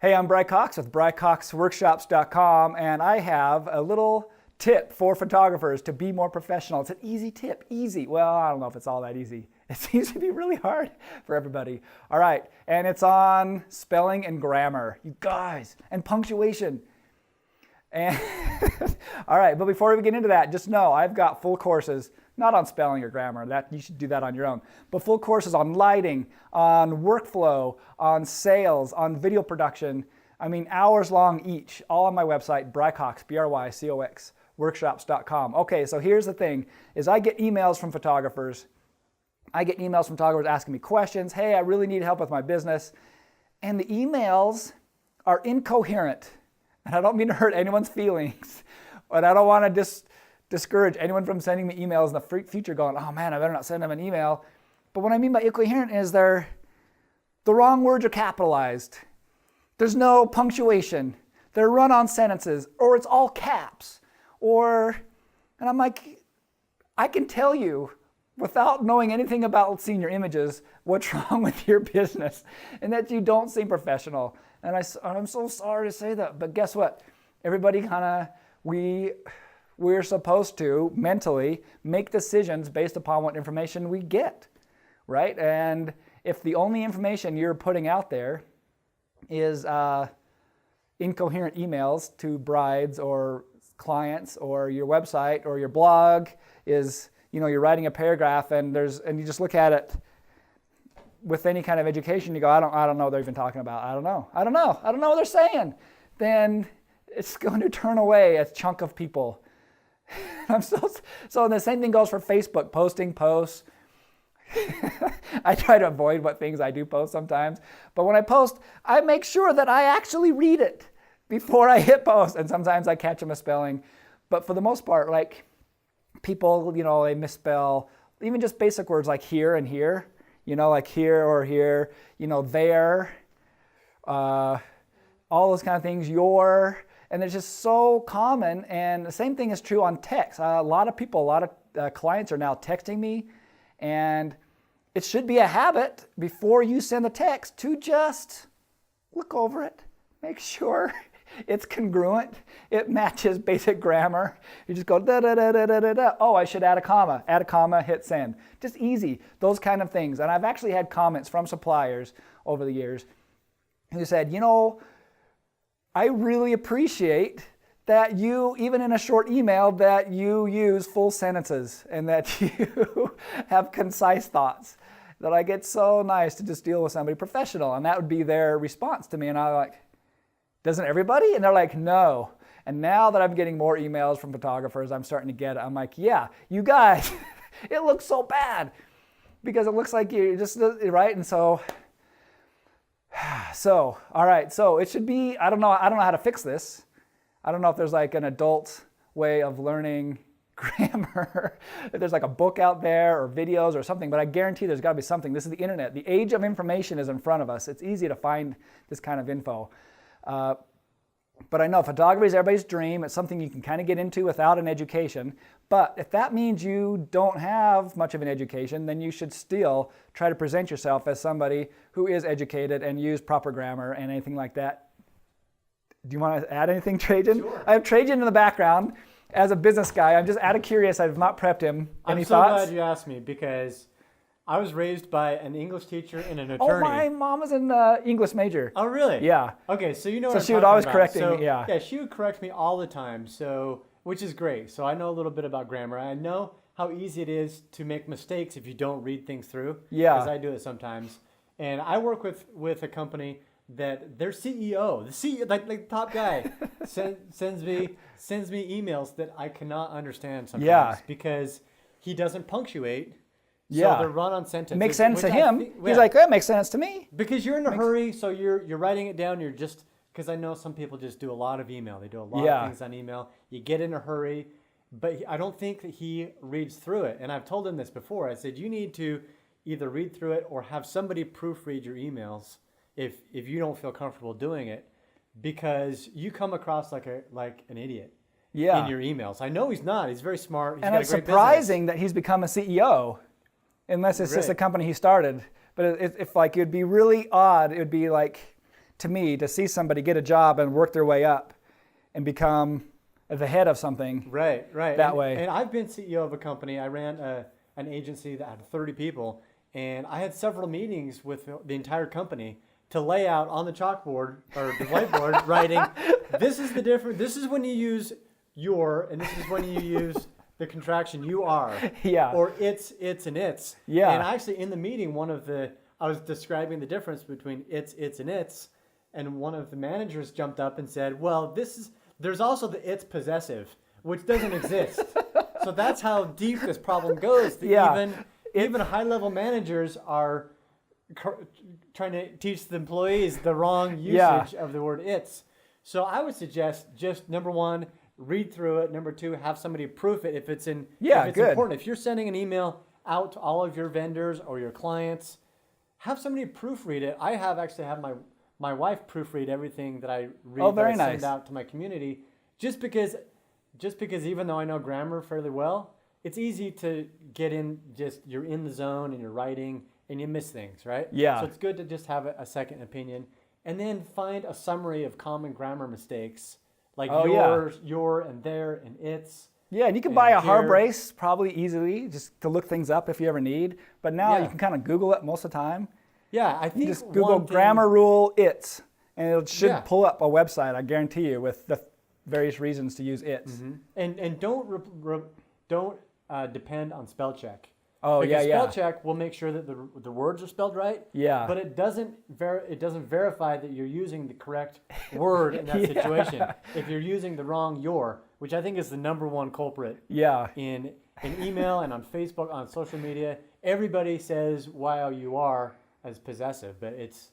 Hey, I'm Bry Cox with BryCoxWORKSHOPS.com, and I have a little tip for photographers to be more professional. It's an easy tip, easy. Well, I don't know if it's all that easy. It seems to be really hard for everybody. All right, and it's on spelling and grammar, you guys, and punctuation. And all right, but before we get into that, just know I've got full courses, not on spelling or grammar, that you should do that on your own, but full courses on lighting, on workflow, on sales, on video production. I mean, hours long each, all on my website, BryCox, BryCox, workshops.com. Okay, so here's the thing, is I get emails from photographers. I get emails from photographers asking me questions. Hey, I really need help with my business. And the emails are incoherent. And I don't mean to hurt anyone's feelings, but I don't want to discourage anyone from sending me emails in the future going, oh man, I better not send them an email. But what I mean by incoherent is the wrong words are capitalized. There's no punctuation. They're run-on sentences, or it's all caps. And I'm like, I can tell you without knowing anything about seeing your images, what's wrong with your business, and that you don't seem professional. And I'm so sorry to say that, but guess what? Everybody we're supposed to mentally make decisions based upon what information we get, right? And if the only information you're putting out there is incoherent emails to brides or clients, or your website or your blog is, you're writing a paragraph and you just look at it with any kind of education, you go, I don't know what they're even talking about. I don't know what they're saying. Then it's going to turn away a chunk of people. So the same thing goes for Facebook, posting posts. I try to avoid what things I do post sometimes, but when I post, I make sure that I actually read it before I hit post, and sometimes I catch a misspelling. But for the most part, like people, they misspell even just basic words like here and here. Like here or here, there, all those kind of things, your, and it's just so common. And the same thing is true on text. A lot of clients are now texting me, and it should be a habit before you send the text to just look over it, make sure it's congruent, it matches basic grammar. You just go da da da da da da da. Oh, I should add a comma, hit send. Just easy, those kind of things. And I've actually had comments from suppliers over the years who said, I really appreciate that you, even in a short email, that you use full sentences and that you have concise thoughts. That like, it's so nice to just deal with somebody professional. And that would be their response to me. And I'm like, doesn't everybody? And they're like, no. And now that I'm getting more emails from photographers, I'm starting to get it. I'm like, yeah, you guys, it looks so bad because it looks like you're just, right? And so, all right. So it should be, I don't know how to fix this. I don't know if there's like an adult way of learning grammar, if there's like a book out there or videos or something, but I guarantee there's got to be something. This is the internet. The age of information is in front of us. It's easy to find this kind of info. But I know photography is everybody's dream. It's something you can kind of get into without an education. But if that means you don't have much of an education, then you should still try to present yourself as somebody who is educated and use proper grammar and anything like that. Do you want to add anything, Trajan? Sure. I have Trajan in the background as a business guy. I'm just out of curious. I've not prepped him. Any I'm so thoughts? glad you asked me because I was raised by an English teacher and an Oh, attorney. my mom was an English major. Oh, really? Yeah. Okay, so you know So what I'm she would talking always about. correct So, me, yeah. Yeah, she would correct me all the time, which is great. So I know a little bit about grammar. I know how easy it is to make mistakes if you don't read things through. Yeah. Because I do it sometimes. And I work with a company that their CEO, like the top guy, sends me emails that I cannot understand sometimes. Yeah. Because he doesn't punctuate. Yeah. So they're run-on sentences. It makes sense which to I him. think- He's yeah. like, that makes sense to me. Because you're in a hurry, so you're writing it down. You're just, because I know some people just do a lot of email. They do a lot of things on email. You get in a hurry, but I don't think that he reads through it. And I've told him this before. I said, you need to either read through it or have somebody proofread your emails if you don't feel comfortable doing it, because you come across like an idiot. Yeah. In your emails. I know he's not. He's very smart. He's And got it's a great surprising business. that he's become a CEO, unless it's just a Right. company he started. But if like, it'd be really odd. It would be like to me to see somebody get a job and work their way up and become the head of something. Right. That way. And I've been CEO of a company. I ran an agency that had 30 people, and I had several meetings with the entire company to lay out on the chalkboard or the whiteboard writing, this is the difference. This is when you use your, and this is when you use the contraction you are. Yeah. Or it's, and it's. Yeah. And actually in the meeting, I was describing the difference between it's, and it's, and one of the managers jumped up and said, well, there's also the it's possessive, which doesn't exist. So that's how deep this problem goes. That even high-level managers are trying to teach the employees the wrong usage of the word it's. So I would suggest just, number one, read through it. Number two, have somebody proof it if it's important. If you're sending an email out to all of your vendors or your clients, have somebody proofread it. I actually have my wife proofread everything that I read send out to my community, just because even though I know grammar fairly well, it's easy to get in, you're in the zone and you're writing and you miss things, right? Yeah. So it's good to just have a second opinion, and then find a summary of common grammar mistakes, like your and their and it's. Yeah, and you can buy a hard brace probably easily just to look things up if you ever need. But now you can kind of Google it most of the time. Yeah, I think you just Google grammar rule it's, and it should pull up a website, I guarantee you, with the various reasons to use it's. Mm-hmm. And don't depend on spell check. Oh, because spell check will make sure that the words are spelled right. Yeah. But it doesn't verify that you're using the correct word in that situation. If you're using the wrong your, which I think is the number one culprit. Yeah. In email and on Facebook, on social media, everybody says YOUR as possessive, but it's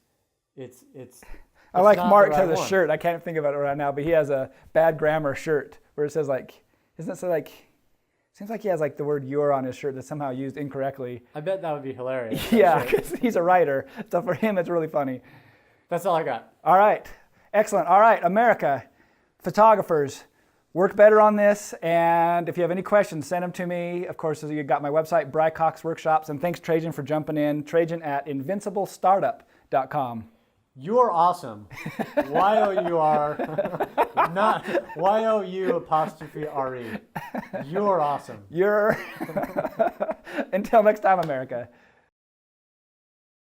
I like Mark has a shirt. I can't think of it right now, but he has a bad grammar shirt where it says seems like he has the word "your" on his shirt that's somehow used incorrectly. I bet that would be hilarious. Yeah, because he's a writer. So for him, it's really funny. That's all I got. All right. Excellent. All right, America, photographers, work better on this. And if you have any questions, send them to me. Of course, you got my website, Bry Cox Workshops. And thanks, Trajan, for jumping in. Trajan at invinciblestartup.com. You are awesome. YOUR, not YOU''RE. You're awesome. Until next time, America.